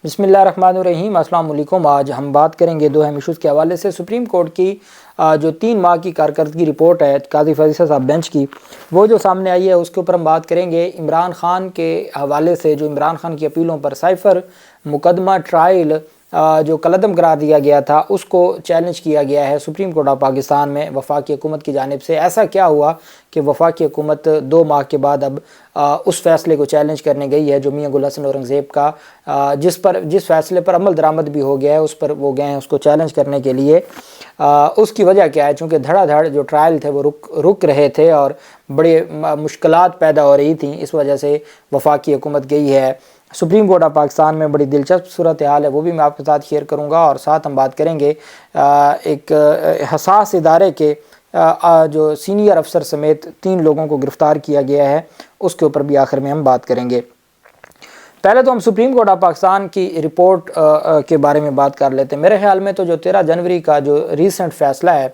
بسم اللہ الرحمن الرحیم۔ السلام علیکم۔ آج ہم بات کریں گے دو اہم ایشوز کے حوالے سے۔ سپریم کورٹ کی جو 3 ماہ کی کارکردگی رپورٹ ہے قاضی فیصل صاحب بینچ کی، وہ جو سامنے آئی ہے اس کے اوپر ہم بات کریں گے۔ عمران خان کے حوالے سے جو عمران خان کی اپیلوں پر سائفر مقدمہ ٹرائل جو کالعدم قرار دیا گیا تھا، اس کو چیلنج کیا گیا ہے سپریم کورٹ آف پاکستان میں وفاقی حکومت کی جانب سے۔ ایسا کیا ہوا کہ وفاقی حکومت 2 ماہ کے بعد اب اس فیصلے کو چیلنج کرنے گئی ہے جو میاں گل حسن اورنگزیب کا جس فیصلے پر عمل درآمد بھی ہو گیا ہے، اس پر وہ گئے ہیں اس کو چیلنج کرنے کے لیے۔ اس کی وجہ کیا ہے؟ چونکہ دھڑا دھڑ جو ٹرائل تھے وہ رک رہے تھے اور بڑے مشکلات پیدا ہو رہی تھیں، اس وجہ سے وفاقی حکومت گئی ہے۔ سپریم کورٹ آف پاکستان میں بڑی دلچسپ صورتحال ہے، وہ بھی میں آپ کے ساتھ شیئر کروں گا، اور ساتھ ہم بات کریں گے ایک حساس ادارے کے جو سینئر افسر سمیت 3 لوگوں کو گرفتار کیا گیا ہے، اس کے اوپر بھی آخر میں ہم بات کریں گے۔ پہلے تو ہم سپریم کورٹ آف پاکستان کی رپورٹ کے بارے میں بات کر لیتے ہیں۔ میرے خیال میں تو جو 13 جنوری کا جو ریسنٹ فیصلہ ہے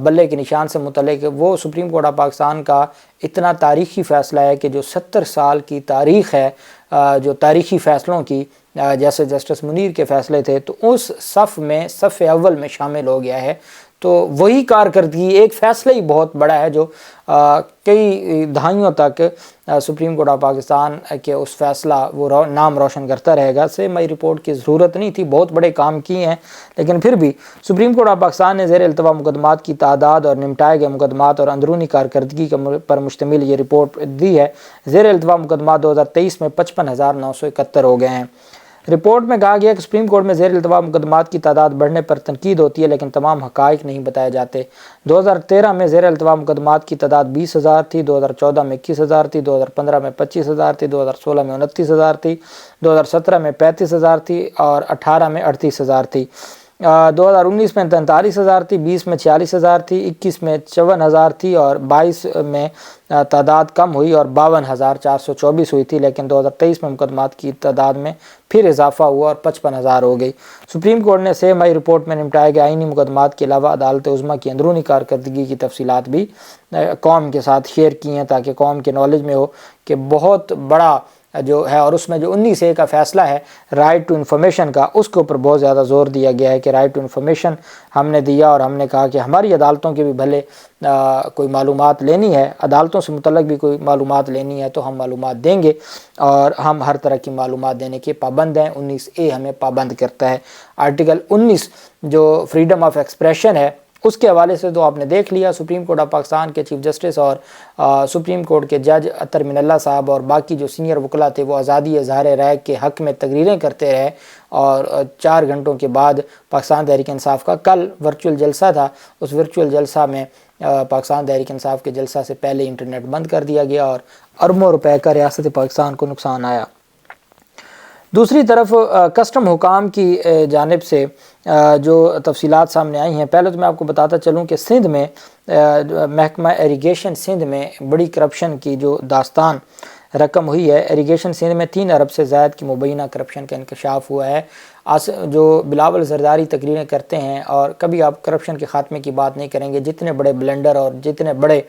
بلے کے نشان سے متعلق، وہ سپریم کورٹ آف پاکستان کا اتنا تاریخی فیصلہ ہے کہ جو 70 سال کی تاریخ ہے جو تاریخی فیصلوں کی، جیسے جسٹس منیر کے فیصلے تھے، تو اس صف اول میں شامل ہو گیا ہے۔ تو وہی کارکردگی، ایک فیصلہ ہی بہت بڑا ہے جو کئی دہائیوں تک سپریم کورٹ آف پاکستان کے اس فیصلہ وہ نام روشن کرتا رہے گا۔ سے مئی رپورٹ کی ضرورت نہیں تھی، بہت بڑے کام کیے ہیں، لیکن پھر بھی سپریم کورٹ آف پاکستان نے زیر التوا مقدمات کی تعداد اور نمٹائے گئے مقدمات اور اندرونی کارکردگی پر مشتمل یہ رپورٹ دی ہے۔ زیر التوا مقدمات 2023 میں 55,971 ہو گئے ہیں۔ رپورٹ میں کہا گیا کہ سپریم کورٹ میں زیر التوا مقدمات کی تعداد بڑھنے پر تنقید ہوتی ہے، لیکن تمام حقائق نہیں بتائے جاتے۔ 2013 میں زیر التوا مقدمات کی تعداد 20,000 تھی، 2014 میں 21,000 تھی، 2015 میں 25,000 تھی، 2016 میں 29,000 تھی، 2017 میں 35,000 تھی اور 18 میں 38,000 تھی۔ 2019 میں 43,000 تھی، 20 میں 46,000 تھی، 21 میں 54,000 تھی اور 22 میں تعداد کم ہوئی اور 52,424 ہوئی تھی، لیکن 2023 میں مقدمات کی تعداد میں پھر اضافہ ہوا اور 55,000 ہو گئی۔ سپریم کورٹ نے 6 مئی رپورٹ میں نمٹائے گئے آئینی مقدمات کے علاوہ عدالت عظمیٰ کی اندرونی کارکردگی کی تفصیلات بھی قوم کے ساتھ شیئر کی ہیں، تاکہ قوم کے نالج میں ہو کہ بہت بڑا جو ہے، اور اس میں جو 19A کا فیصلہ ہے رائٹ ٹو انفارمیشن کا، اس کے اوپر بہت زیادہ زور دیا گیا ہے کہ رائٹ ٹو انفارمیشن ہم نے دیا، اور ہم نے کہا کہ ہماری عدالتوں کے بھی بھلے کوئی معلومات لینی ہے، عدالتوں سے متعلق بھی کوئی معلومات لینی ہے تو ہم معلومات دیں گے، اور ہم ہر طرح کی معلومات دینے کے پابند ہیں۔ 19A ہمیں پابند کرتا ہے۔ آرٹیکل 19 جو فریڈم آف ایکسپریشن ہے، اس کے حوالے سے تو آپ نے دیکھ لیا، سپریم کورٹ آف پاکستان کے چیف جسٹس اور سپریم کورٹ کے جج اطہر من اللہ صاحب اور باقی جو سینئر وکلاء تھے، وہ آزادی اظہار رائے کے حق میں تقریریں کرتے رہے، اور 4 گھنٹوں کے بعد پاکستان تحریک انصاف کا کل ورچوئل جلسہ تھا، اس ورچوئل جلسہ میں پاکستان تحریک انصاف کے جلسہ سے پہلے انٹرنیٹ بند کر دیا گیا اور اربوں روپے کا ریاست پاکستان کو نقصان آیا۔ دوسری طرف کسٹم حکام کی جانب سے جو تفصیلات سامنے آئی ہیں، پہلے تو میں آپ کو بتاتا چلوں کہ سندھ میں محکمہ ایریگیشن سندھ میں بڑی کرپشن کی جو داستان رقم ہوئی ہے۔ ایریگیشن سندھ میں 3 ارب سے زائد کی مبینہ کرپشن کا انکشاف ہوا ہے۔ جو بلاول زرداری تقریریں کرتے ہیں، اور کبھی آپ کرپشن کے خاتمے کی بات نہیں کریں گے، جتنے بڑے بلنڈر اور جتنے بڑے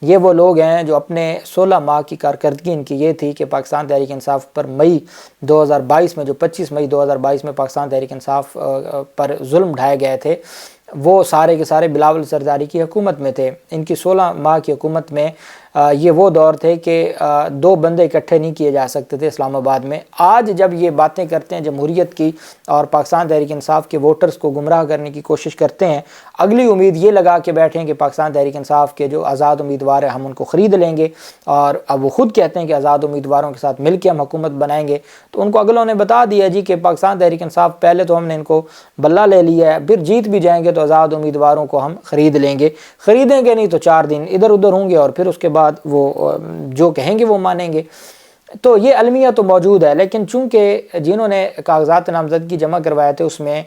یہ وہ لوگ ہیں جو اپنے 16 ماہ کی کارکردگی ان کی یہ تھی کہ پاکستان تحریک انصاف پر مئی 2022 میں، جو 25 مئی 2022 میں پاکستان تحریک انصاف پر ظلم ڈھائے گئے تھے، وہ سارے کے سارے بلاول زرداری کی حکومت میں تھے۔ ان کی 16 ماہ کی حکومت میں یہ وہ دور تھے کہ 2 بندے اکٹھے نہیں کیے جا سکتے تھے اسلام آباد میں۔ آج جب یہ باتیں کرتے ہیں جمہوریت کی اور پاکستان تحریک انصاف کے ووٹرز کو گمراہ کرنے کی کوشش کرتے ہیں، اگلی امید یہ لگا کے بیٹھیں کہ پاکستان تحریک انصاف کے جو آزاد امیدوار ہیں ہم ان کو خرید لیں گے، اور اب وہ خود کہتے ہیں کہ آزاد امیدواروں کے ساتھ مل کے ہم حکومت بنائیں گے۔ تو ان کو اگلوں نے بتا دیا جی کہ پاکستان تحریک انصاف پہلے تو ہم نے ان کو بلہ لے لیا ہے، پھر جیت بھی جائیں گے تو آزاد امیدواروں کو ہم خرید لیں گے، خریدیں گے نہیں تو 4 دن ادھر ادھر ہوں گے، اور پھر اس کے بعد وہ جو کہیں گے وہ مانیں گے۔ تو یہ المیہ تو موجود ہے، لیکن چونکہ جنہوں نے کاغذات نامزدگی جمع کروائے تھے اس میں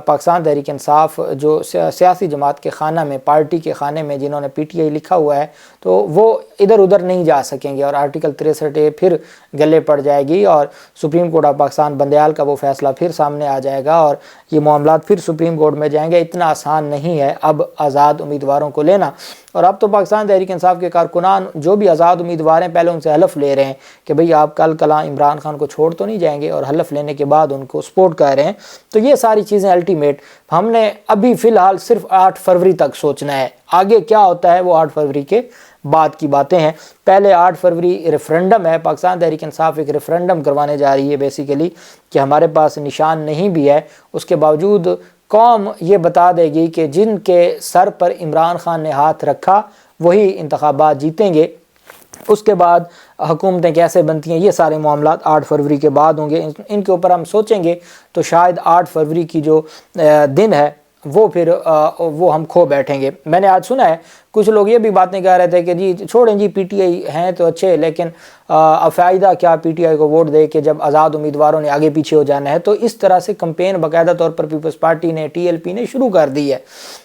پاکستان تحریک انصاف جو سیاسی جماعت کے خانہ میں، پارٹی کے خانے میں جنہوں نے PTI لکھا ہوا ہے، تو وہ ادھر ادھر نہیں جا سکیں گے، اور آرٹیکل 63A پھر گلے پڑ جائے گی، اور supreme court of Pakistan Bandial کا وہ فیصلہ پھر سامنے آ جائے گا، اور یہ معاملات پھر سپریم کورٹ میں جائیں گے۔ اتنا آسان نہیں ہے اب آزاد امیدواروں کو لینا۔ اور اب تو پاکستان تحریک انصاف کے کارکنان جو بھی آزاد امیدوار ہیں پہلے ان سے حلف لے رہے ہیں کہ بھئی آپ کل کلاں عمران خان کو چھوڑ تو نہیں جائیں گے، اور حلف لینے کے بعد ان کو سپورٹ کر رہے ہیں۔ تو یہ ساری چیزیں الٹیمیٹ ہم نے ابھی فی الحال صرف 8 فروری تک سوچنا ہے، آگے کیا ہوتا ہے وہ 8 فروری کے بعد کی باتیں ہیں۔ پہلے 8 فروری ریفرنڈم ہے، پاکستان تحریک انصاف ایک ریفرنڈم کروانے جا رہی ہے بیسیکلی، کہ ہمارے پاس نشان نہیں بھی ہے، اس کے باوجود قوم یہ بتا دے گی کہ جن کے سر پر عمران خان نے ہاتھ رکھا وہی انتخابات جیتیں گے۔ اس کے بعد حکومتیں کیسے بنتی ہیں یہ سارے معاملات 8 فروری کے بعد ہوں گے، ان کے اوپر ہم سوچیں گے تو شاید 8 فروری کی جو دن ہے وہ پھر وہ ہم کھو بیٹھیں گے۔ میں نے آج سنا ہے کچھ لوگ یہ بھی باتیں کہہ رہے تھے کہ جی چھوڑیں جی پی ٹی آئی ہیں تو اچھے، لیکن اب فائدہ کیا پی ٹی آئی کو ووٹ دے کے جب آزاد امیدواروں نے آگے پیچھے ہو جانا ہے۔ تو اس طرح سے کمپین باقاعدہ طور پر پیپلز پارٹی نے ٹی ایل پی نے شروع کر دی ہے،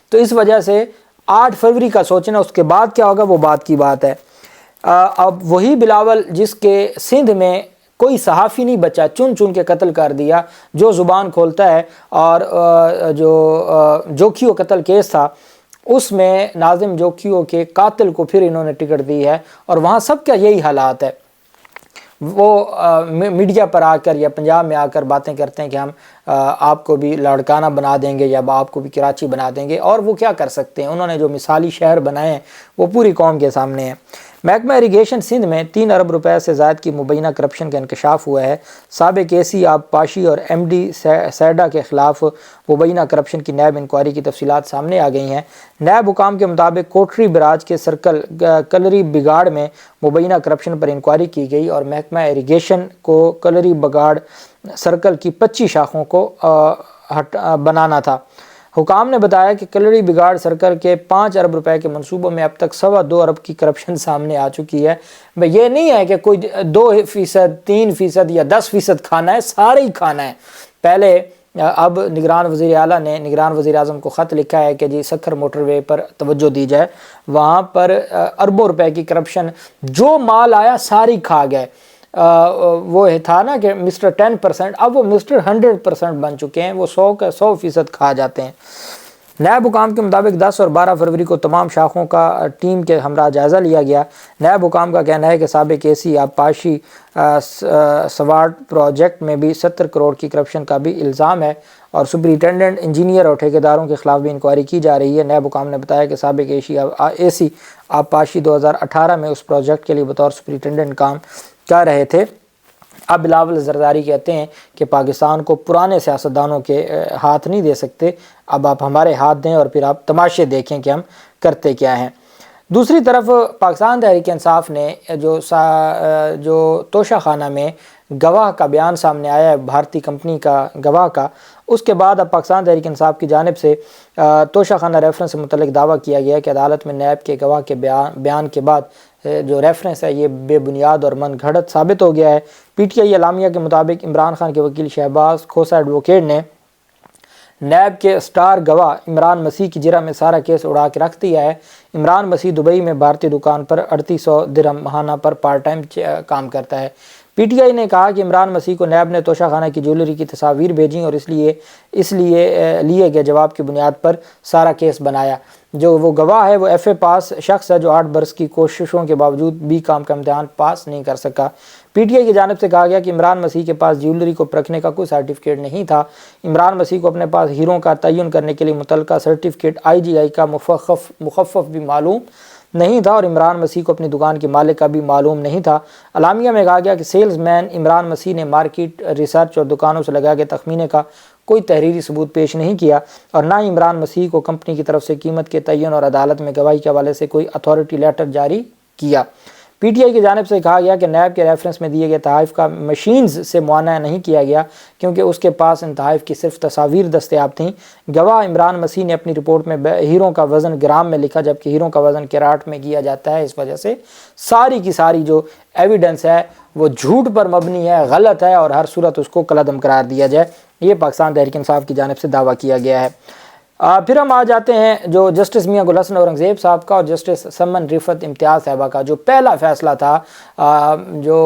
تو اس وجہ سے 8 فروری کا سوچنا، اس کے بعد کیا ہوگا وہ بعد کی بات ہے۔ اب وہی بلاول جس کے سندھ میں کوئی صحافی نہیں بچا، چن چن کے قتل کر دیا، جو زبان کھولتا ہے، اور جو جوکھیو قتل کیس تھا اس میں ناظم جوکھیو کے قاتل کو پھر انہوں نے ٹکٹ دی ہے، اور وہاں سب کا یہی حالات ہے۔ وہ میڈیا پر آ کر یا پنجاب میں آ کر باتیں کرتے ہیں کہ ہم آپ کو بھی لاڑکانہ بنا دیں گے یا آپ کو بھی کراچی بنا دیں گے، اور وہ کیا کر سکتے ہیں؟ انہوں نے جو مثالی شہر بنائے ہیں وہ پوری قوم کے سامنے ہیں۔ محکمہ اریگیشن سندھ میں 3 ارب روپے سے زائد کی مبینہ کرپشن کا انکشاف ہوا ہے۔ سابق اے سی آب پاشی اور ایم ڈی سیڈا کے خلاف مبینہ کرپشن کی نیب انکوائری کی تفصیلات سامنے آ گئی ہیں۔ نیب حکام کے مطابق کوٹری براج کے سرکل کلری بگاڑ میں مبینہ کرپشن پر انکوائری کی گئی، اور محکمہ اریگیشن کو کلری بگاڑ سرکل کی 25 شاخوں کو بنانا تھا۔ حکام نے بتایا کہ کلڑی بگاڑ سرکل کے 5 ارب روپے کے منصوبوں میں اب تک 2.25 ارب کی کرپشن سامنے آ چکی ہے۔ یہ نہیں ہے کہ کوئی 2%، 3% یا 10% کھانا ہے، سارے ہی کھانا ہے۔ پہلے اب نگران وزیر اعلیٰ نے نگران وزیر اعظم کو خط لکھا ہے کہ جی سکھر موٹر وے پر توجہ دی جائے، وہاں پر اربوں روپے کی کرپشن، جو مال آیا ساری کھا گئے۔ وہ تھا نا کہ مسٹر 10%، اب وہ مسٹر 100% بن چکے ہیں، وہ 100% کھا جاتے ہیں۔ نیب حکام کے مطابق 10 اور 12 فروری کو تمام شاخوں کا ٹیم کے ہمراہ جائزہ لیا گیا۔ نیب حکام کا کہنا ہے کہ سابق اے سی آب پاشی سواٹ پروجیکٹ میں بھی 70 کروڑ کی کرپشن کا بھی الزام ہے، اور سپرنٹینڈنٹ، انجینئر اور ٹھیکیداروں کے خلاف بھی انکوائری کی جا رہی ہے۔ نیب حکام نے بتایا کہ سابق اے سی آب پاشی 2018 میں اس پروجیکٹ کے لیے بطور سپرنٹینڈنٹ کام کر رہے تھے۔ اب بلاول زرداری کہتے ہیں کہ پاکستان کو پرانے سیاستدانوں کے ہاتھ نہیں دے سکتے، اب آپ ہمارے ہاتھ دیں اور پھر آپ تماشے دیکھیں کہ ہم کرتے کیا ہیں۔ دوسری طرف پاکستان تحریک انصاف نے جو توشہ خانہ میں گواہ کا بیان سامنے آیا ہے، بھارتی کمپنی کا گواہ کا، اس کے بعد اب پاکستان تحریک انصاف کی جانب سے توشہ خانہ ریفرنس سے متعلق دعویٰ کیا گیا کہ عدالت میں نیب کے گواہ کے بیان کے بعد جو ریفرنس ہے یہ بے بنیاد اور من گھڑت ثابت ہو گیا ہے۔ پی ٹی آئی اعلامیہ کے مطابق عمران خان کے وکیل شہباز کھوسہ ایڈوکیٹ نے نیب کے سٹار گواہ عمران مسیح کی جرح میں سارا کیس اڑا کے رکھ دیا ہے۔ عمران مسیح دبئی میں بھارتی دکان پر 3800 درہم ماہانہ پر پارٹ ٹائم کام کرتا ہے۔ پی ٹی آئی نے کہا کہ عمران مسیح کو نیب نے توشہ خانہ کی جیولری کی تصاویر بھیجیں اور اس لیے لیے گئے جواب کی بنیاد پر سارا کیس بنایا۔ جو وہ گواہ ہے وہ ایف اے پاس شخص ہے جو 8 برس کی کوششوں کے باوجود بی کام کا امتحان پاس نہیں کر سکا۔ پی ٹی آئی کی جانب سے کہا گیا کہ عمران مسیح کے پاس جیولری کو پرکھنے کا کوئی سرٹیفکیٹ نہیں تھا۔ عمران مسیح کو اپنے پاس ہیروں کا تعین کرنے کے لیے متعلقہ سرٹیفکیٹ آئی جی آئی کا مخفف بھی معلوم نہیں تھا، اور عمران مسیح کو اپنی دکان کے مالک کا بھی معلوم نہیں تھا۔ اعلامیہ میں کہا گیا کہ سیلز مین عمران مسیح نے مارکیٹ ریسرچ اور دکانوں سے لگا کے تخمینے کا کوئی تحریری ثبوت پیش نہیں کیا، اور نہ ہی عمران مسیح کو کمپنی کی طرف سے قیمت کے تعین اور عدالت میں گواہی کے حوالے سے کوئی اتھارٹی لیٹر جاری کیا۔ پی ٹی آئی کی جانب سے کہا گیا کہ نیب کے ریفرنس میں دیے گئے تحائف کا مشینز سے معائنہ نہیں کیا گیا کیونکہ اس کے پاس ان تحائف کی صرف تصاویر دستیاب تھیں۔ گواہ عمران مسیح نے اپنی رپورٹ میں ہیروں کا وزن گرام میں لکھا، جبکہ ہیروں کا وزن کیراٹ میں کیا جاتا ہے۔ اس وجہ سے ساری کی ساری جو ایویڈنس ہے وہ جھوٹ پر مبنی ہے، غلط ہے، اور ہر صورت اس کو کالعدم قرار دیا جائے، یہ پاکستان تحریک انصاف کی جانب سے دعویٰ کیا گیا ہے۔ پھر ہم آ جاتے ہیں جو جسٹس میاں گل حسن اورنگزیب صاحب کا اور جسٹس سمن رفت امتیاز صاحبہ کا جو پہلا فیصلہ تھا، جو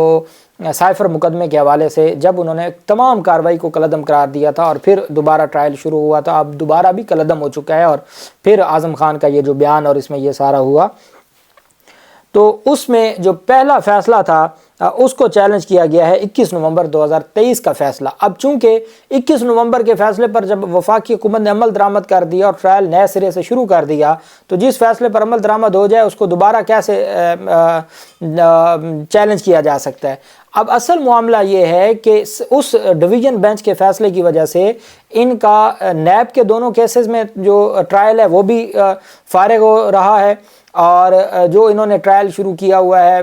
سائفر مقدمے کے حوالے سے، جب انہوں نے تمام کارروائی کو کالعدم قرار دیا تھا اور پھر دوبارہ ٹرائل شروع ہوا تھا، اب دوبارہ بھی کالعدم ہو چکا ہے، اور پھر اعظم خان کا یہ جو بیان اور اس میں یہ سارا ہوا، تو اس میں جو پہلا فیصلہ تھا اس کو چیلنج کیا گیا ہے 21 نومبر 2023 کا فیصلہ۔ اب چونکہ 21 نومبر کے فیصلے پر جب وفاقی حکومت نے عمل درآمد کر دیا اور ٹرائل نئے سرے سے شروع کر دیا، تو جس فیصلے پر عمل درآمد ہو جائے اس کو دوبارہ کیسے چیلنج کیا جا سکتا ہے؟ اب اصل معاملہ یہ ہے کہ اس ڈویژن بینچ کے فیصلے کی وجہ سے ان کا نیب کے دونوں کیسز میں جو ٹرائل ہے وہ بھی فارغ ہو رہا ہے، اور جو انہوں نے ٹرائل شروع کیا ہوا ہے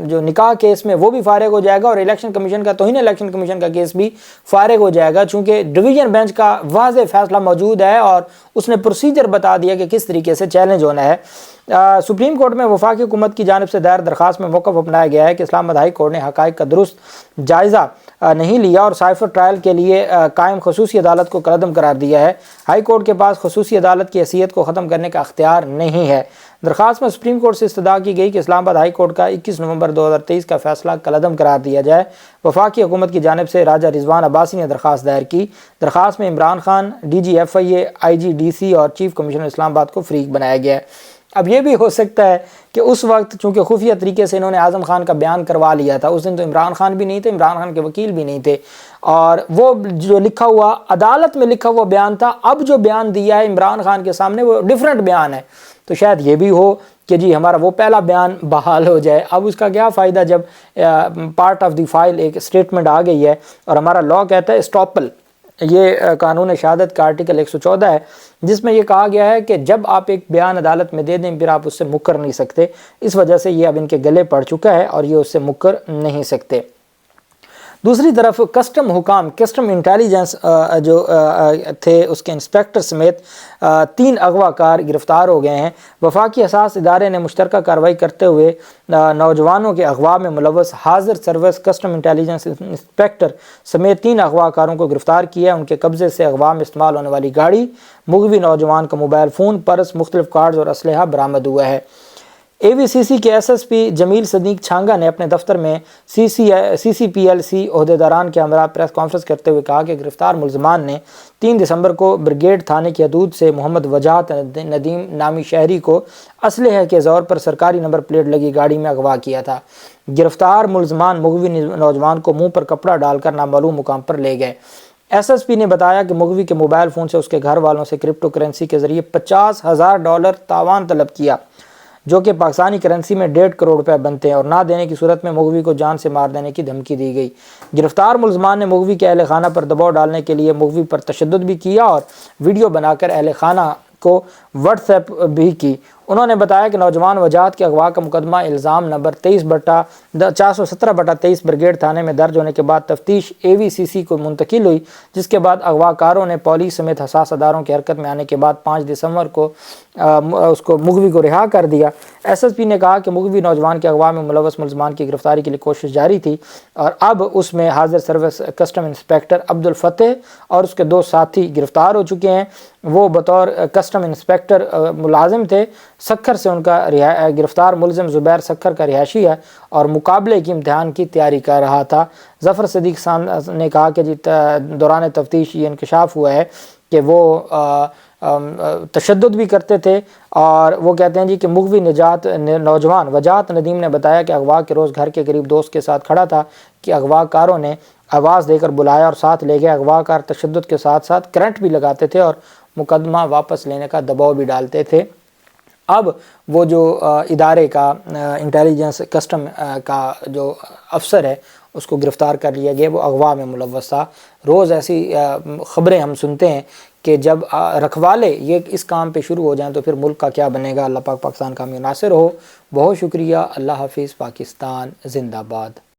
جو نکاح کیس میں وہ بھی فارغ ہو جائے گا، اور الیکشن کمیشن کا توہین الیکشن کمیشن کا کیس بھی فارغ ہو جائے گا، چونکہ ڈویژن بینچ کا واضح فیصلہ موجود ہے اور اس نے پروسیجر بتا دیا کہ کس طریقے سے چیلنج ہونا ہے۔ سپریم کورٹ میں وفاقی حکومت کی جانب سے دائر درخواست میں موقف اپنایا گیا ہے کہ اسلام آباد ہائی کورٹ نے حقائق کا درست جائزہ نہیں لیا اور سائفر ٹرائل کے لیے قائم خصوصی عدالت کو کالعدم قرار دیا ہے۔ ہائی کورٹ کے پاس خصوصی عدالت کی حیثیت کو ختم کرنے کا اختیار نہیں ہے۔ درخواست میں سپریم کورٹ سے استدعا کی گئی کہ اسلام آباد ہائی کورٹ کا 21 نومبر 2023 کا فیصلہ کالعدم قرار دیا جائے۔ وفاقی حکومت کی جانب سے راجہ رضوان عباسی نے درخواست دائر کی۔ درخواست میں عمران خان، DGFIA، IGDC اور چیف کمشنر اسلام آباد کو فریق بنایا گیا ہے۔ اب یہ بھی ہو سکتا ہے کہ اس وقت چونکہ خفیہ طریقے سے انہوں نے اعظم خان کا بیان کروا لیا تھا، اس دن تو عمران خان بھی نہیں تھے، عمران خان کے وکیل بھی نہیں تھے، اور وہ جو لکھا ہوا عدالت میں لکھا ہوا بیان تھا، اب جو بیان دیا ہے عمران خان کے سامنے وہ ڈیفرنٹ بیان ہے، تو شاید یہ بھی ہو کہ جی ہمارا وہ پہلا بیان بحال ہو جائے۔ اب اس کا کیا فائدہ جب پارٹ آف دی فائل ایک اسٹیٹمنٹ آ گئی ہے، اور ہمارا لاء کہتا ہے اسٹاپل، یہ قانون شہادت کا آرٹیکل 114 ہے، جس میں یہ کہا گیا ہے کہ جب آپ ایک بیان عدالت میں دے دیں پھر آپ اس سے مکر نہیں سکتے۔ اس وجہ سے یہ اب ان کے گلے پڑ چکا ہے اور یہ اس سے مکر نہیں سکتے۔ دوسری طرف کسٹم حکام، کسٹم انٹیلیجنس جو تھے، اس کے انسپیکٹر سمیت 3 اغوا کار گرفتار ہو گئے ہیں۔ وفاقی حساس ادارے نے مشترکہ کارروائی کرتے ہوئے نوجوانوں کے اغوا میں ملوث حاضر سروس کسٹم انٹیلیجنس انسپیکٹر سمیت 3 اغوا کاروں کو گرفتار کیا ہے۔ ان کے قبضے سے اغوا میں استعمال ہونے والی گاڑی، مغوی نوجوان کا موبائل فون، پرس، مختلف کارڈز اور اسلحہ برآمد ہوا ہے۔ AVCC کے SSP جمیل صدیق چھانگا نے اپنے دفتر میں CCPLC عہدیداران کے ہمراہ پریس کانفرنس کرتے ہوئے کہا کہ گرفتار ملزمان نے 3 دسمبر کو بریگیڈ تھانے کی حدود سے محمد وجاہت ندیم نامی شہری کو اسلحے کے زور پر سرکاری نمبر پلیٹ لگی گاڑی میں اغوا کیا تھا۔ گرفتار ملزمان مغوی نوجوان کو منہ پر کپڑا ڈال کر نامعلوم مقام پر لے گئے۔ SSP نے بتایا کہ مغوی کے موبائل فون سے اس کے گھر والوں سے کرپٹو کرنسی کے ذریعے $50,000 تاوان طلب کیا، جو کہ پاکستانی کرنسی میں 1.5 کروڑ روپے بنتے ہیں، اور نہ دینے کی صورت میں مغوی کو جان سے مار دینے کی دھمکی دی گئی۔ گرفتار ملزمان نے مغوی کے اہل خانہ پر دباؤ ڈالنے کے لیے مغوی پر تشدد بھی کیا اور ویڈیو بنا کر اہل خانہ کو واٹس ایپ بھی کی۔ انہوں نے بتایا کہ نوجوان وجاہت کے اغوا کا مقدمہ الزام نمبر 417/23 بریگیڈ تھانے میں درج ہونے کے بعد تفتیش AVCC کو منتقل ہوئی، جس کے بعد اغوا کاروں نے پولیس سمیت حساس اداروں کی حرکت میں آنے کے بعد 5 دسمبر کو مغوی کو رہا کر دیا۔ SSP نے کہا کہ مغوی نوجوان کے اغوا میں ملوث ملزمان کی گرفتاری کے لیے کوشش جاری تھی، اور اب اس میں حاضر سروس کسٹم انسپیکٹر عبدالفتح اور اس کے 2 ساتھی گرفتار ہو چکے ہیں۔ وہ بطور کسٹم انسپیکٹر ملازم تھے۔ سکھر سے ان کا گرفتار ملزم زبیر سکھر کا رہائشی ہے اور مقابلے کی امتحان کی تیاری کر رہا تھا۔ ظفر صدیق نے کہا کہ دوران تفتیش یہ انکشاف ہوا ہے کہ وہ تشدد بھی کرتے تھے، اور وہ کہتے ہیں جی کہ مغوی نوجوان وجاہت ندیم نے بتایا کہ اغوا کے روز گھر کے قریب دوست کے ساتھ کھڑا تھا کہ اغوا کاروں نے آواز دے کر بلایا اور ساتھ لے گئے۔ اغوا کار تشدد کے ساتھ ساتھ کرنٹ بھی لگاتے تھے اور مقدمہ واپس لینے کا دباؤ بھی ڈالتے تھے۔ اب وہ جو ادارے کا انٹیلیجنس کسٹم کا جو افسر ہے اس کو گرفتار کر لیا گیا، وہ اغوا میں ملوث تھا۔ روز ایسی خبریں ہم سنتے ہیں کہ جب رکھوالے یہ اس کام پہ شروع ہو جائیں تو پھر ملک کا کیا بنے گا۔ اللہ پاک پاکستان کا ناصر ہو۔ بہت شکریہ۔ اللہ حافظ۔ پاکستان زندہ باد۔